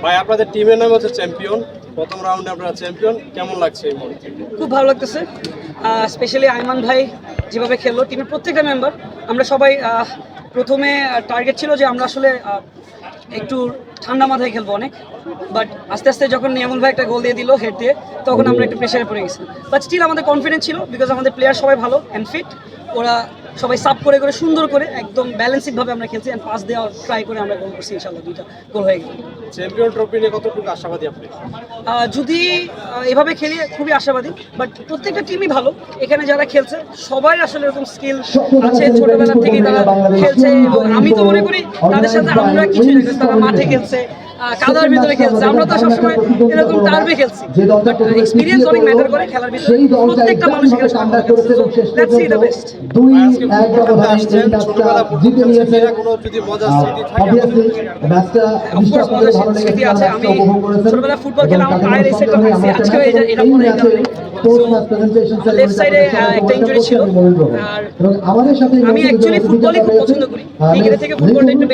ভাই আপনাদের টিমের নাম হচ্ছে চ্যাম্পিয়ন, প্রথম রাউন্ডে আপনারা চ্যাম্পিয়ন, কেমন লাগছে এই মুহূর্তে? খুব ভালো লাগতেছে, স্পেশালি আইমান ভাই যেভাবে খেললো, টিমের প্রত্যেকটা মেম্বার। আমরা সবাই প্রথমে টার্গেট ছিল যে আমরা আসলে একটু ঠান্ডা মাথায় খেলবো অনেক, বাট আস্তে আস্তে যখন নিয়ামুল ভাই একটা গোল দিয়ে দিল হেড দিয়ে, তখন আমরা একটু প্রেশারে পড়ে গেছি। বাট স্টিল আমাদের কনফিডেন্স ছিল, বিকজ আমাদের প্লেয়ার সবাই ভালো অ্যান্ড ফিট। ওরা সবাই সাব করে করে সুন্দর করে একদম ব্যালেন্সিংভাবে আমরা খেলছি, অ্যান্ড পাস দেওয়া ট্রাই করে আমরা গোল করছি, ইনশাল্লাহ 2টা গোল হয়ে গেল। চ্যাম্পিয়ন ট্রফি নিয়ে কতটুকু আশাবাদী আপনি? যদি এভাবে খেলি খুবই আশাবাদী, বাট প্রত্যেকটা টিমই ভালো। এখানে যারা খেলছে সবাই আসলে এরকম স্কিল আছে, ছোটবেলা থেকেই তারা খেলছে, এবং আমি তো মনে করি তাদের সাথে আমরা কিছুই না, তারা মাঠে খেলছে, কাদার ভিতরে খেলছে, আমরা তো সবসময় এরকম টার্ফে খেলছি। এক্সপিরিয়েন্স অনেক ম্যাটার করে খেলার ভিতরে, প্রত্যেকটা মানুষ এখানে লেটস সি দ্য বেস্ট। ছোটবেলা ফুটবল খেলছে, কোনো যদি মজার স্মৃতি থাকে অফকোর্স মজার স্মৃতি আছে। আমি ছোটবেলা ফুটবল খেলে আমার পায়ের এই সাইডটা ভাঙছে, আজকেও এটা মনে হয় লেফট সাইডে একটা ইনজুরি ছিল। আর আমি অ্যাকচুয়ালি ফুটবলই খুব পছন্দ করি, ক্রিকেটের থেকে ফুটবলটা একটু বেশি